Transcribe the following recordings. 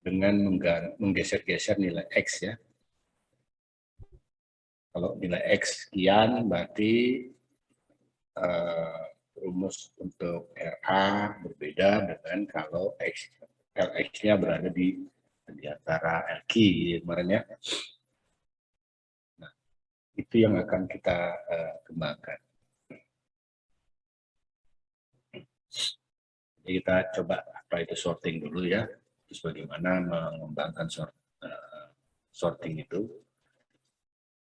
dengan menggeser-geser nilai X ya. Kalau nilai X sekian berarti rumus untuk RA berbeda dengan kalau LX-nya berada di antara LQ kemarin ya. Nah, itu yang akan kita kembangkan. Jadi kita coba apa itu sorting dulu ya. Terus bagaimana mengembangkan sorting itu.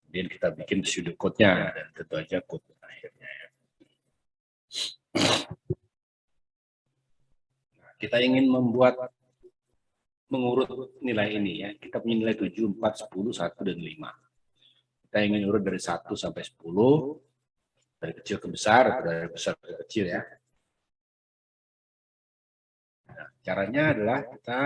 Kemudian kita bikin pseudocode-nya dan tentu aja code akhirnya ya. Nah, kita ingin mengurut nilai ini ya. Kita punya nilai 7, 4, 10, 1, dan 5. Kita ingin urut dari 1 sampai 10, dari kecil ke besar atau dari besar ke kecil ya. Nah, caranya adalah kita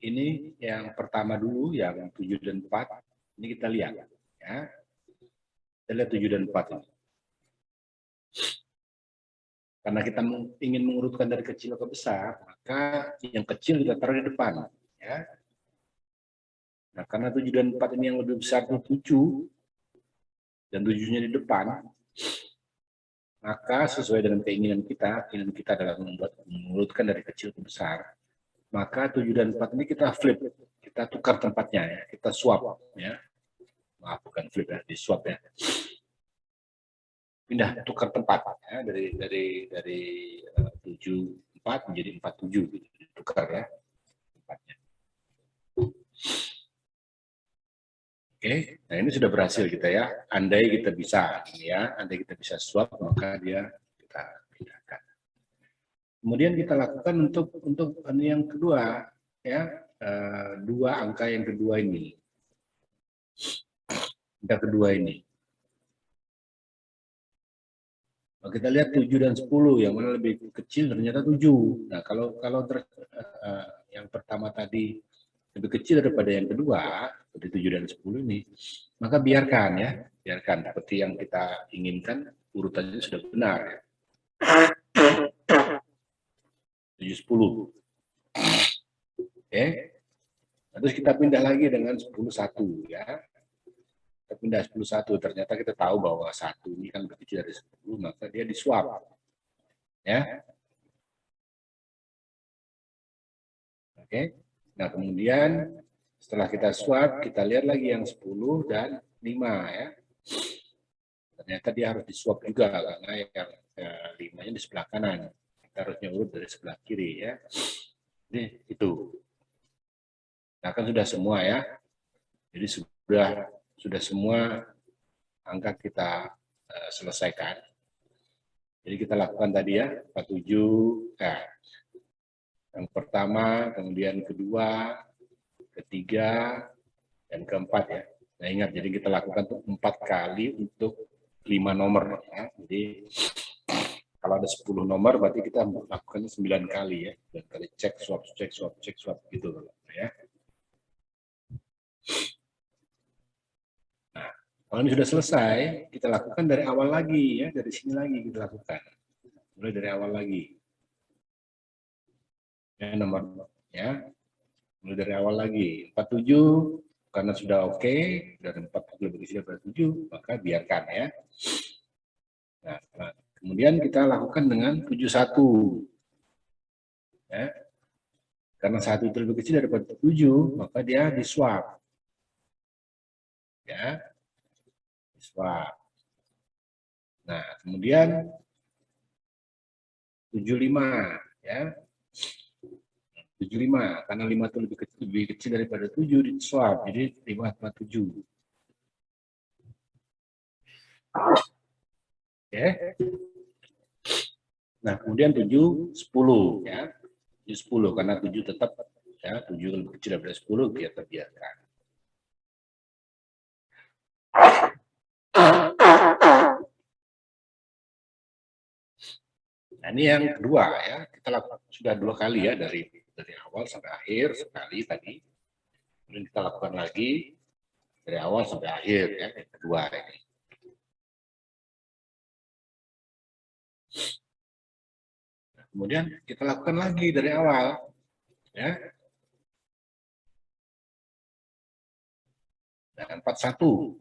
ini yang pertama dulu, yang 7 dan 4, ini kita lihat ya. Kita lihat 7 dan 4 ini. Karena kita ingin mengurutkan dari kecil ke besar, maka yang kecil kita taruh di depan. Ya. Nah, karena 7 dan 4 ini yang lebih besar itu 7, dan 7-nya di depan, maka sesuai dengan keinginan kita adalah mengurutkan dari kecil ke besar, maka 7 dan 4 ini kita flip, kita tukar tempatnya, ya. Kita swap. Ya. Maaf, bukan flip ya, di swap ya. Pindah tukar tempat ya, dari 74 menjadi 47 gitu, tukar ya tempatnya. Oke, nah ini sudah berhasil kita ya. Andai kita bisa ya, andai kita bisa swap maka dia kita pindahkan. Kemudian kita lakukan untuk yang kedua ya, dua angka yang kedua ini. Angka kedua ini. Kita lihat 7 dan 10, yang mana lebih kecil ternyata 7. Nah, kalau yang pertama tadi lebih kecil daripada yang kedua, seperti 7 dan 10 ini, maka biarkan ya, biarkan seperti yang kita inginkan, urutannya sudah benar ya. 7, 10. Oke. Terus kita pindah lagi dengan 10, 1 ya. Kita pindah 10, 1, ternyata kita tahu bahwa 1 ini kan lebih kecil dari 10, maka dia di-swap. Ya. Oke. Nah, kemudian setelah kita swap, kita lihat lagi yang 10 dan 5 ya. Ternyata dia harus di-swap juga karena yang 5-nya di sebelah kanan. Kita harusnya urut dari sebelah kiri ya. Jadi itu. Nah, kan sudah semua ya. Jadi sudah semua angka kita selesaikan. Jadi kita lakukan tadi ya, 47, yang pertama, kemudian kedua, ketiga, dan keempat ya. Nah ingat, jadi kita lakukan tuh 4 kali untuk 5 nomor. Ya. Jadi kalau ada 10 nomor, berarti kita lakukannya 9 kali ya. 9 kali cek, swap, gitu ya. Nah, kalau ini sudah selesai, kita lakukan dari awal lagi ya, dari sini lagi kita lakukan. Mulai dari awal lagi. Ya, nomor ya. Mulai dari awal lagi. 47 karena sudah oke, dari 4 lebih kecil dari 7, maka biarkan ya. Nah, kemudian kita lakukan dengan 71. Ya. Karena 1 itu lebih kecil daripada 7, maka dia di-swap. Ya. Di-swap. Nah, kemudian 75 ya. 75 karena 5 itu lebih kecil daripada 7 di-swap. Jadi 5 sama 7. Oke. Nah, kemudian 7, 10 ya. 7, 10 karena 7 tetap ya, 7 lebih kecil daripada 10 kita biarkan. Nah, ini yang kedua ya. Kita lakukan sudah 2 kali ya, dari awal sampai akhir sekali tadi. Kemudian kita lakukan lagi dari awal sampai akhir ya, yang kedua ini. Kemudian kita lakukan lagi dari awal ya. Nah, 41.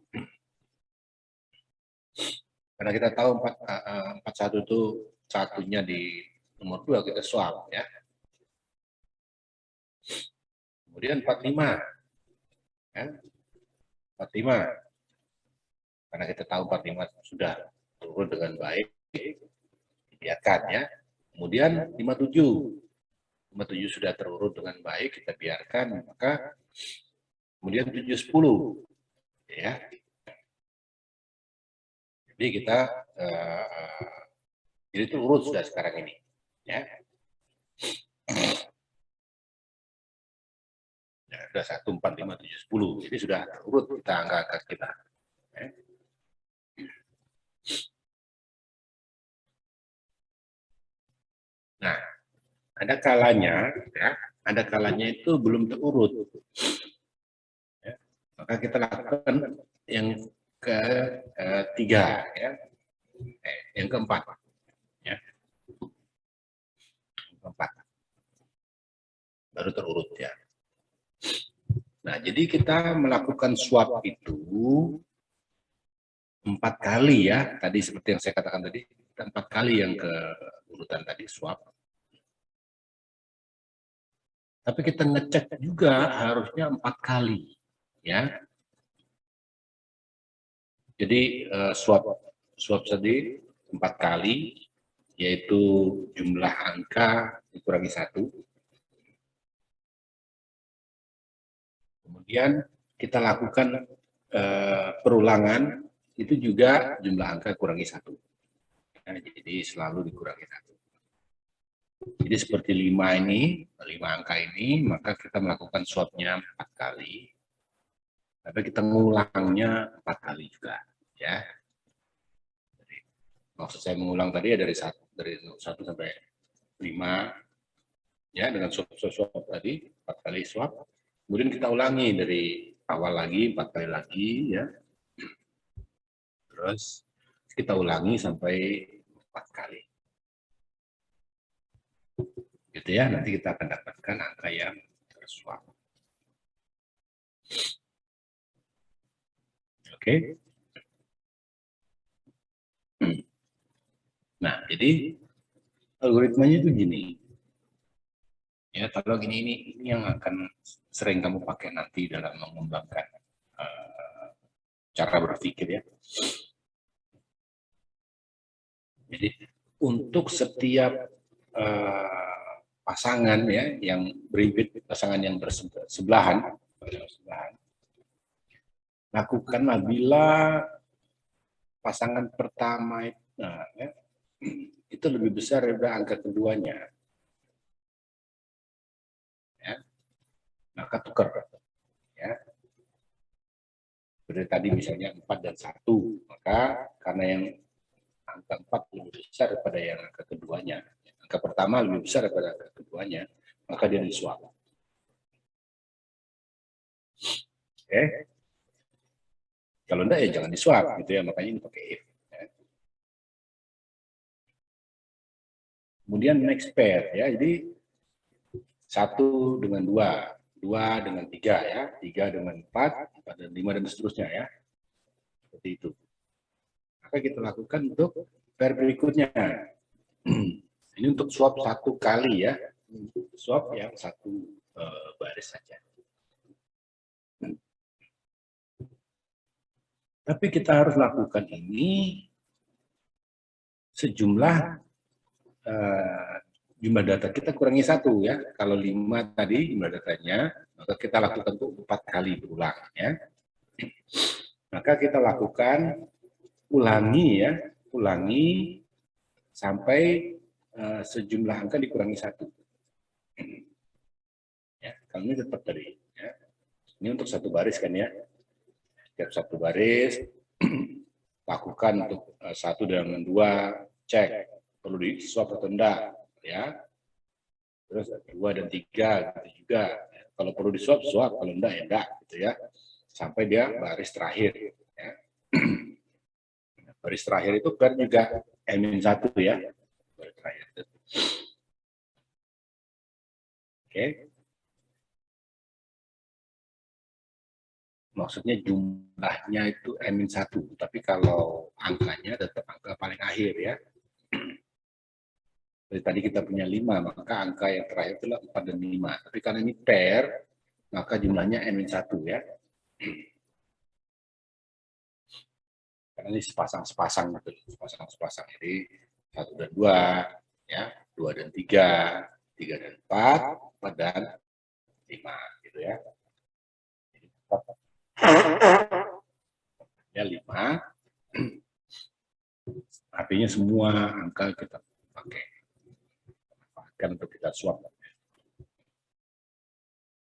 Karena kita tahu 41 itu satunya di nomor 2 kita swap ya. Kemudian 45. Ya. 45. Karena kita tahu 45 sudah turun dengan baik, biarkan ya. Kemudian 57. 57 sudah terurut dengan baik, kita biarkan, maka kemudian 710 ya. Jadi kita jadi itu urut sudah sekarang ini ya. Ya, sudah 1, 4, 5, 7, 10. Jadi sudah urut kita angka-angka kita. Ya. Nah, ada kalanya ya, ada kalanya itu belum terurut. Ya. Maka kita lakukan yang ketiga ya. Yang keempat ya. Keempat. Baru terurut ya. Nah, jadi kita melakukan swap itu 4 kali ya. Tadi seperti yang saya katakan tadi, 4 kali yang ke urutan tadi swap. Tapi kita ngecek juga harusnya 4 kali ya. Jadi swap tadi 4 kali, yaitu jumlah angka dikurangi 1. Kemudian kita lakukan perulangan, itu juga jumlah angka kurangi 1. Nah, jadi selalu dikurangi 1. Jadi seperti 5 ini, 5 angka ini, maka kita melakukan swapnya 4 kali. Tapi kita mengulangnya 4 kali juga. Ya. Jadi, maksud saya mengulang tadi ya dari 1 sampai 5. Ya, dengan swap tadi, 4 kali swap. Kemudian kita ulangi dari awal lagi, 4 kali lagi. Ya. Terus kita ulangi sampai 4 kali. Gitu ya, nanti kita akan dapatkan angka yang terswap. Oke. Nah, jadi algoritmanya itu gini. Ya, kalau gini ini yang akan sering kamu pakai nanti dalam mengembangkan cara berpikir ya. Jadi untuk setiap pasangan ya yang berimpit, pasangan yang bersebelahan, lakukanlah bila pasangan pertama itu lebih besar daripada angka keduanya, ya, maka tukar ya. Seperti tadi misalnya 4 dan 1, maka karena yang angka 4 lebih besar daripada yang angka keduanya, angka pertama lebih besar daripada angka keduanya, maka dia diswap. Oke. Kalau enggak ya jangan diswap gitu ya, makanya ini pakai if. Ya. Kemudian next pair ya, jadi 1 dengan 2, 2 dengan 3 ya, 3 dengan 4, 4 dan 5 dan seterusnya ya. Seperti itu. Maka kita lakukan untuk pair berikutnya. Ini untuk swap 1 kali ya, swap yang 1 baris saja. Tapi kita harus lakukan ini sejumlah jumlah data kita kurangi 1 ya. Kalau 5 tadi jumlah datanya, maka kita lakukan untuk 4 kali berulang ya. Maka kita lakukan ulangi ya, ulangi sampai sejumlah angka dikurangi 1. Ya, kalau ini tetap tadi. Ya. Ini untuk 1 baris kan ya. Setiap 1 baris lakukan untuk 1 dengan 2, cek perlu di swap atau enggak ya. Terus 2 dan 3 gitu juga. Kalau perlu di swap, swap, kalau enggak ya enggak gitu ya. Sampai dia baris terakhir ya. Baris terakhir itu kan juga -1 ya. Baris terakhir. Oke. Maksudnya jumlahnya itu N-1, tapi kalau angkanya tetap angka paling akhir ya. Jadi tadi kita punya 5, maka angka yang terakhir adalah 4 dan 5. Tapi karena ini pair, maka jumlahnya N-1 ya. Karena ini sepasang-sepasang, sepasang-sepasang. Jadi 1 dan 2, ya, 2 dan 3, 3 dan 4, 4 dan 5, gitu ya. Ya 5, artinya semua angka kita pakai. Manfaatkan untuk kita swap.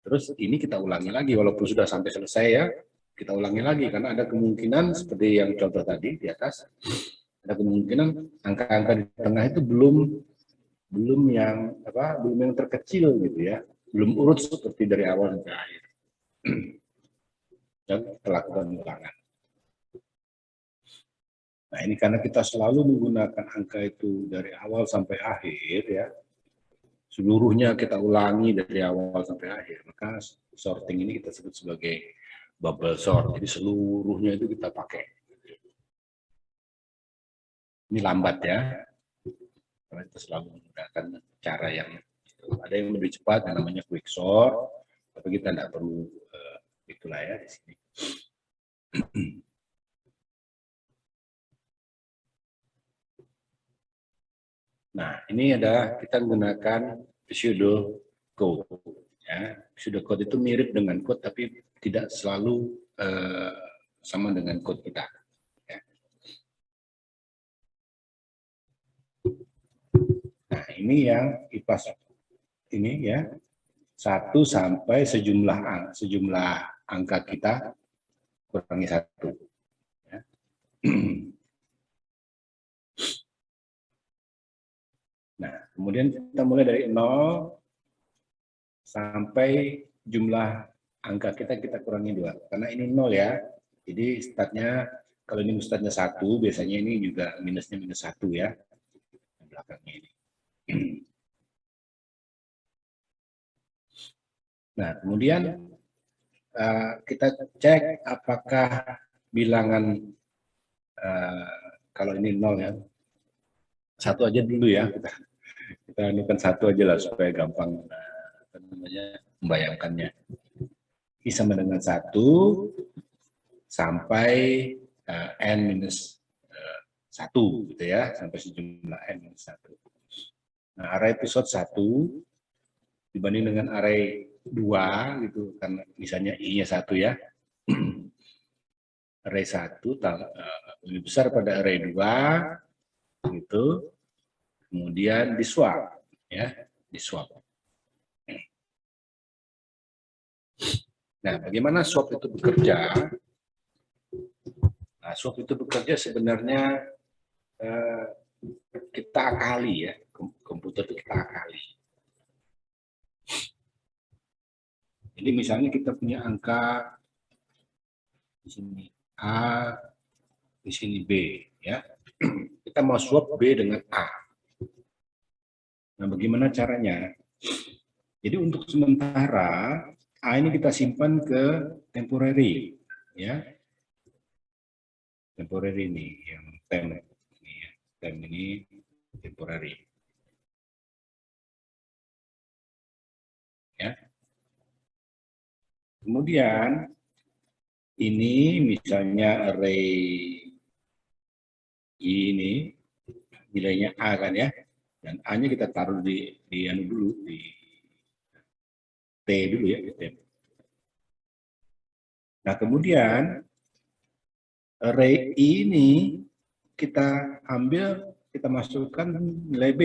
Terus ini kita ulangi lagi, walaupun sudah sampai selesai ya, kita ulangi lagi, karena ada kemungkinan seperti yang contoh tadi di atas, ada kemungkinan angka-angka di tengah itu belum yang terkecil gitu ya, belum urut seperti dari awal sampai akhir. Dan kita lakukan ulangan. Nah ini karena kita selalu menggunakan angka itu dari awal sampai akhir ya, seluruhnya kita ulangi dari awal sampai akhir, maka sorting ini kita sebut sebagai bubble sort. Jadi seluruhnya itu kita pakai. Ini lambat ya, karena kita selalu menggunakan cara yang ada yang lebih cepat, yang namanya quick sort, tapi kita tidak perlu itulah ya di sini. Nah, ini ada kita menggunakan pseudocode. Ya, pseudocode itu mirip dengan code, tapi tidak selalu sama dengan code kita. Ya. Nah, ini yang IPAS ini ya, 1 sampai sejumlah angka kita kurangi 1. Ya. Nah, kemudian kita mulai dari 0 sampai jumlah angka kita kurangi 2. Karena ini 0 ya, jadi startnya, kalau ini startnya 1, biasanya ini juga minusnya -1 ya, belakangnya ini. Nah, kemudian kita cek apakah bilangan, kalau ini 0 ya, 1 aja dulu ya, kita anukan 1 aja lah supaya gampang membayangkannya. Ini sama dengan 1 sampai N-1 gitu ya, sampai sejumlah N-1. Nah, array episode 1 dibanding dengan array 2 gitu, karena misalnya I-nya 1 ya. Array 1 lebih besar pada array 2 gitu. Kemudian di swap ya, di swap. Nah, bagaimana swap itu bekerja? Nah, swap itu bekerja sebenarnya kita akali ya, komputer itu kita akali. Jadi misalnya kita punya angka di sini A, di sini B ya. Kita mau swap B dengan A. Nah, bagaimana caranya? Jadi untuk sementara A ini kita simpan ke temporary ya. Temporary ini yang temp ini ya. Temp ini temporary. Ya. Kemudian ini misalnya array ini nilainya A kan ya, dan A-nya kita taruh di anu dulu, di T dulu ya, T. Nah kemudian array ini kita ambil, kita masukkan nilai B.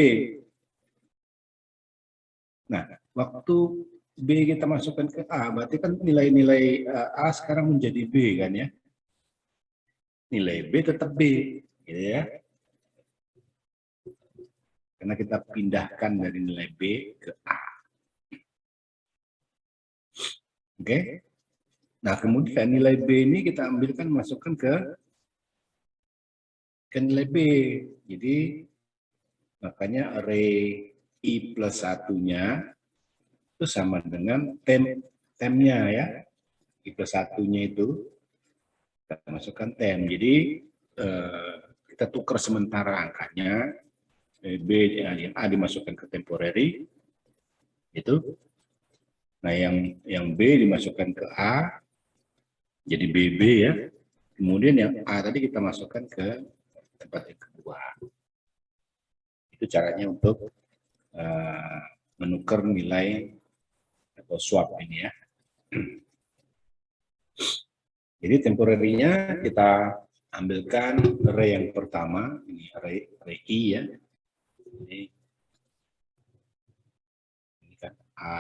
Nah waktu B kita masukkan ke A, berarti kan nilai-nilai A sekarang menjadi B kan ya. Nilai B tetap B, gitu ya. Karena kita pindahkan dari nilai B ke A. Oke. Nah, kemudian nilai B ini kita ambilkan, masukkan ke nilai B. Jadi, makanya array I plus 1-nya itu sama dengan temnya ya. I plus satunya itu kita masukkan temp. Jadi kita tukar sementara angkanya, B yang A dimasukkan ke temporary itu. Nah, yang B dimasukkan ke A jadi BB ya. Kemudian yang A tadi kita masukkan ke tempat yang kedua. Itu caranya untuk menukar nilai atau swap ini ya. Jadi temporary-nya kita ambilkan array yang pertama, ini array I ya. Jadi ini kan A.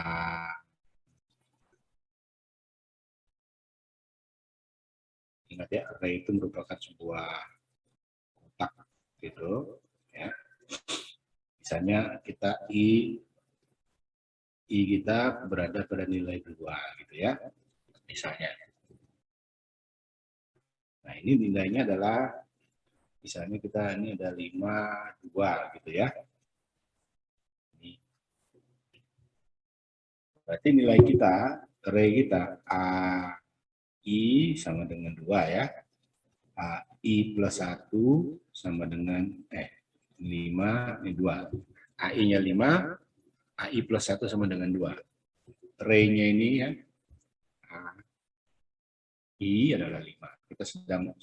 Ingat ya, array itu merupakan sebuah kotak gitu ya. Misalnya kita I kita berada pada nilai 2 gitu ya. Misalnya. Nah, ini nilainya adalah misalnya kita ini ada 5, 2 gitu ya. Ini. Berarti nilai kita, array kita AI sama dengan 2 ya. AI plus 1 sama dengan 5, ini 2. AI-nya 5, AI plus 1 sama dengan 2. Array-nya ini ya, I adalah 5. Kita sedang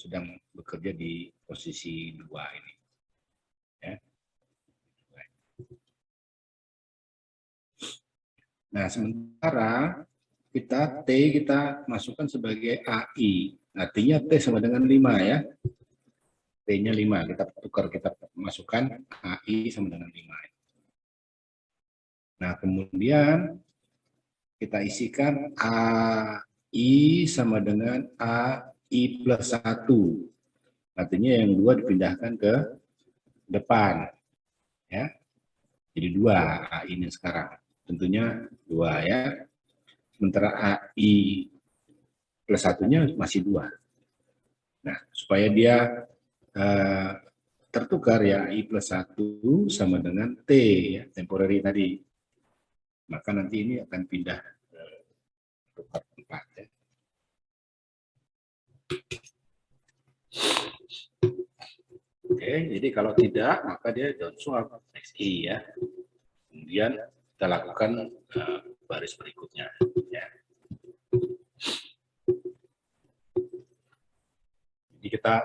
bekerja di posisi 2 ini. Ya. Nah, sementara kita masukkan sebagai AI. Artinya T sama dengan 5 ya. T-nya 5. Kita tukar, kita masukkan AI sama dengan 5. Nah, kemudian kita isikan AI sama dengan AI plus 1. Artinya yang 2 dipindahkan ke depan. Ya. Jadi 2 AI ini sekarang. Tentunya 2 ya. Sementara AI plus 1-nya masih 2. Nah, supaya dia tertukar ya, I plus 1 sama dengan T ya, temporary tadi. Maka nanti ini akan pindah ke tempat ya. Oke, jadi kalau tidak maka dia down swap XI ya. Kemudian kita lakukan baris berikutnya ya. Jadi kita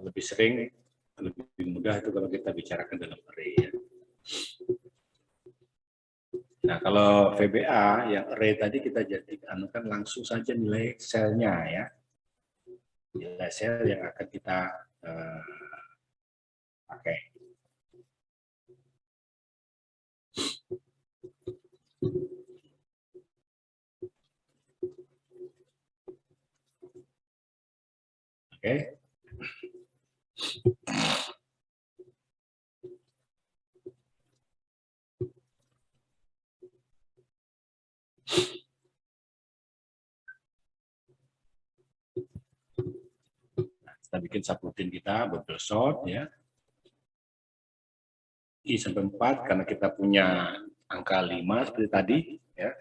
lebih sering, lebih mudah itu kalau kita bicarakan dalam array ya. Nah, kalau VBA yang array tadi kita jadikan langsung saja nilai selnya ya. Nilai sel yang akan kita pakai. Oke. Kita bikin subroutine kita bubble sort ya. I sampai 4 karena kita punya angka 5 seperti tadi ya.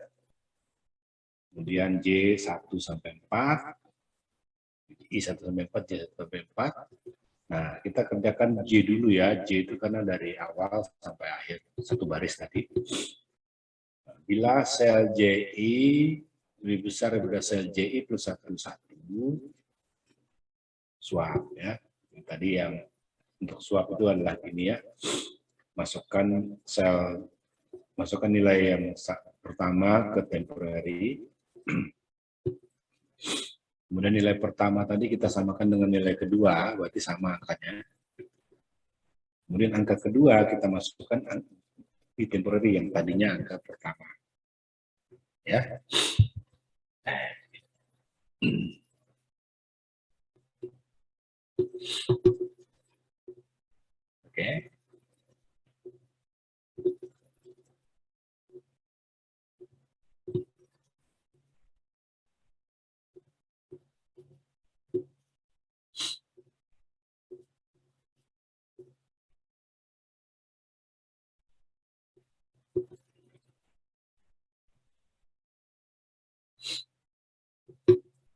Kemudian J 1 sampai 4. I 1 sampai 4, J 1 sampai 4. Nah, kita kerjakan J dulu ya. J itu karena dari awal sampai akhir satu baris tadi. Bila sel JI lebih besar daripada sel JI plus 1, swap ya. Tadi yang untuk swap itu adalah ini ya. Masukkan nilai yang pertama ke temporary. Kemudian nilai pertama tadi kita samakan dengan nilai kedua, berarti sama angkanya. Kemudian angka kedua kita masukkan di temporary yang tadinya angka pertama. Ya. Oke.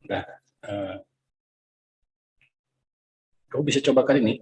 Udah, eh, kau bisa coba kali ini.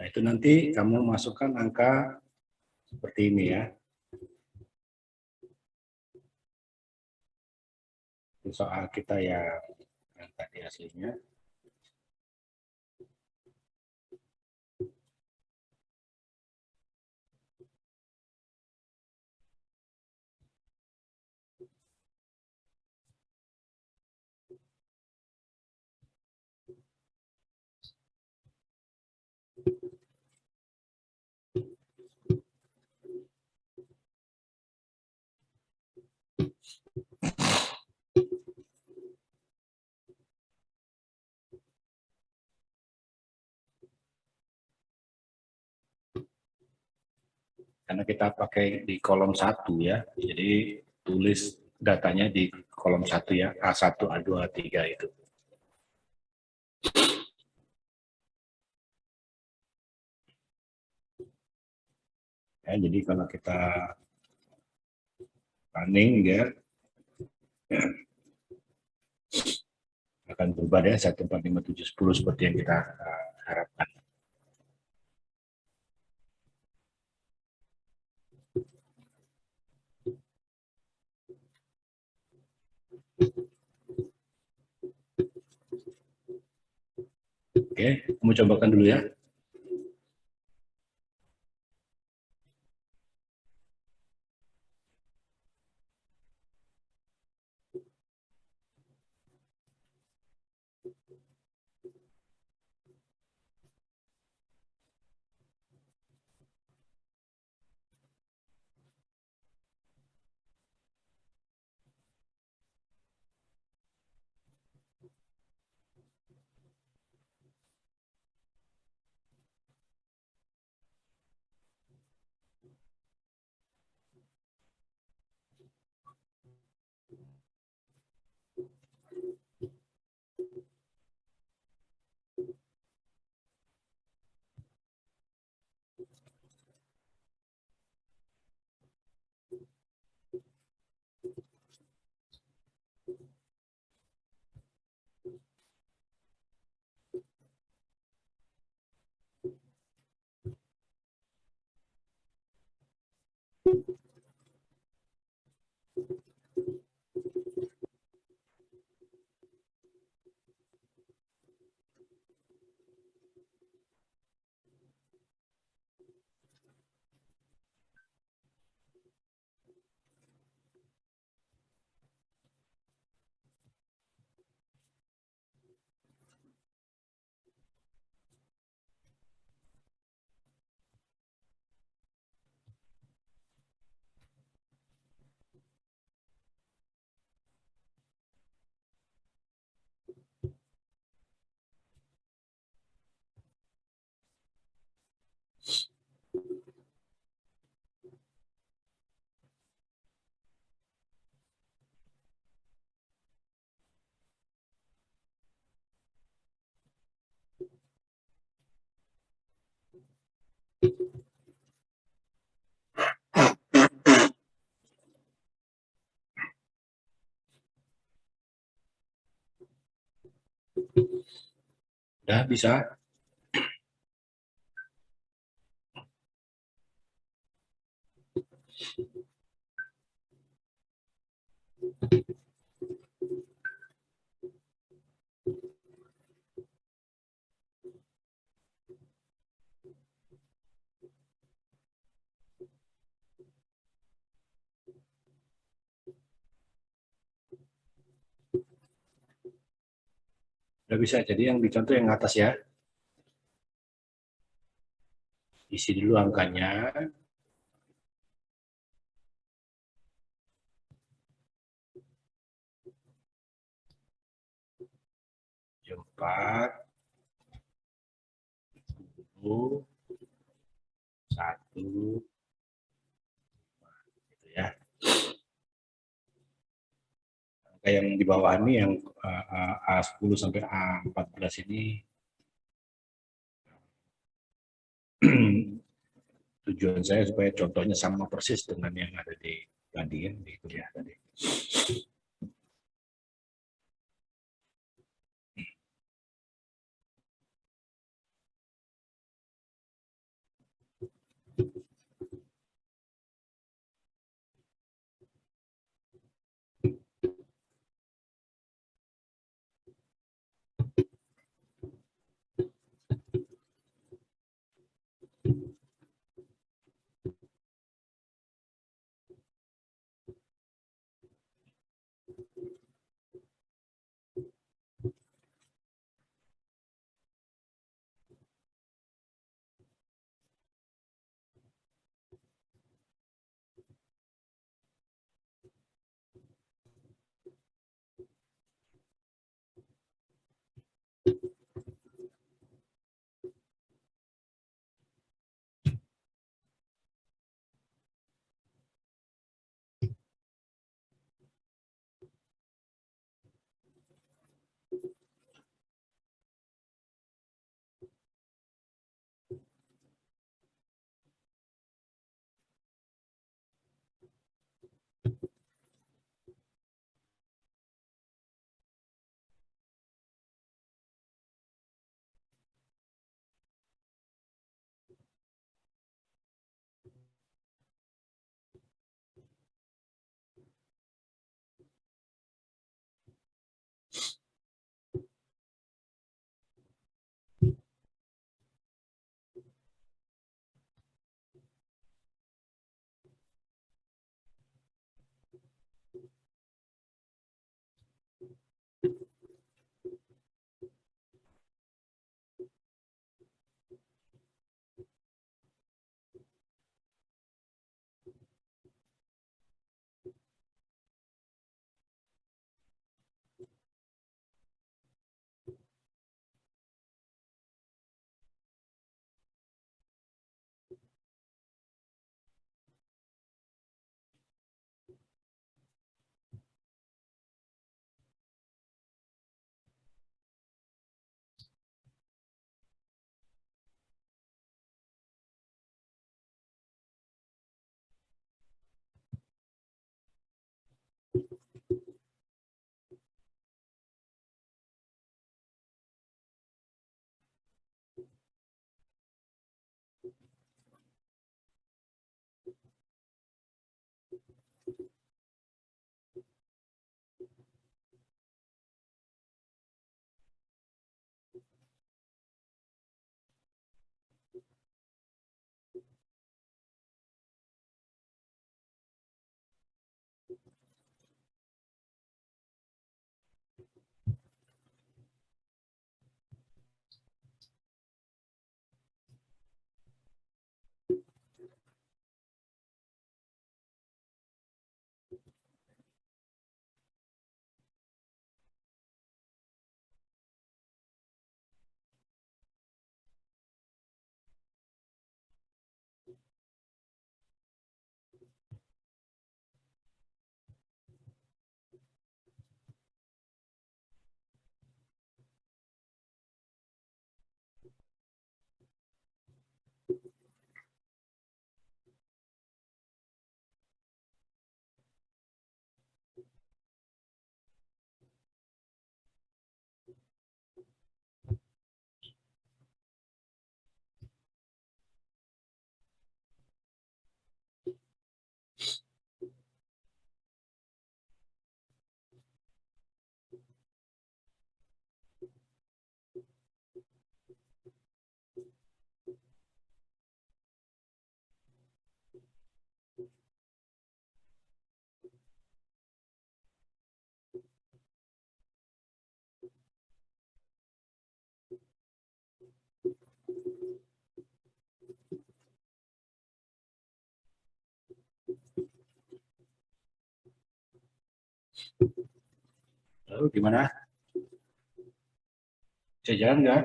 Nah, itu nanti kamu masukkan angka seperti ini ya. Itu soal kita yang tadi aslinya. Karena kita pakai di kolom 1 ya. Jadi tulis datanya di kolom 1 ya, A1, A2, A3 itu. Ya, jadi kalau kita running ya, akan berubah ya 1, 4, 5, 7, 10 seperti yang kita harapkan. Oke, kamu cobakan dulu ya. Ya, bisa. Udah bisa. Jadi yang dicontoh yang atas ya. Isi dulu angkanya. 4, 10, 1, gitu ya. Angka yang di bawah ini yang A10 sampai A14 ini tujuan saya supaya contohnya sama persis dengan yang ada di tadi ya, di kuliah tadi. Lalu gimana? Bisa jalan nggak?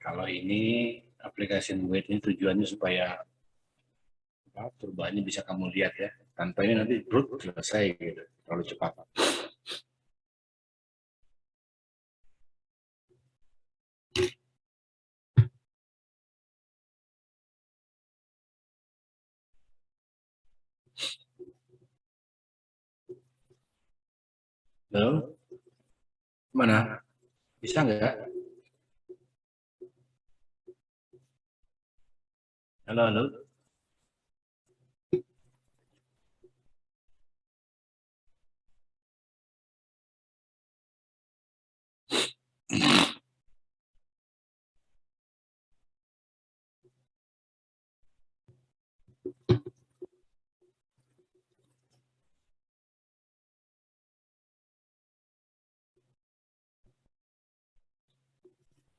Kalau ini aplikasi Wait ini tujuannya supaya perubahannya bisa kamu lihat ya. Tanpa ini nanti brut selesai gitu, terlalu cepat. Lalu mana? Bisa nggak? Halo, halo.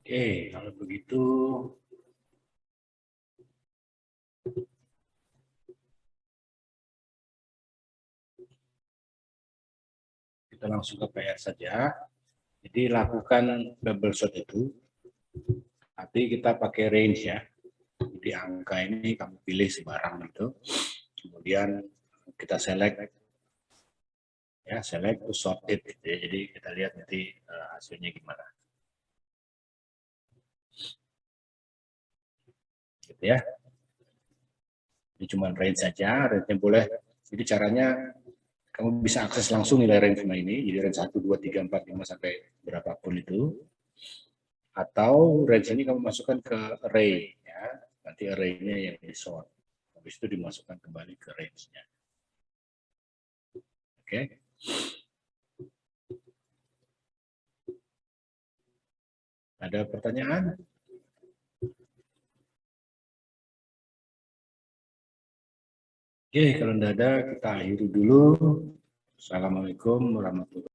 Oke, kalau begitu kita langsung ke PR saja. Jadi lakukan bubble shot itu, tapi kita pakai range ya. Jadi angka ini kamu pilih sembarang itu, kemudian kita select ya, select to sorted gitu ya. Jadi kita lihat nanti hasilnya gimana. Gitu ya. Ini cuma range saja, range-nya boleh. Jadi caranya kamu bisa akses langsung nilai range ini, jadi range 1, 2, 3, 4, 5 sampai berapapun itu. Atau range ini kamu masukkan ke array ya. Nanti array-nya yang di sort. Habis itu dimasukkan kembali ke range-nya. Oke. Ada pertanyaan? Oke, kalau tidak ada kita akhiri dulu. Assalamualaikum warahmatullahi wabarakatuh.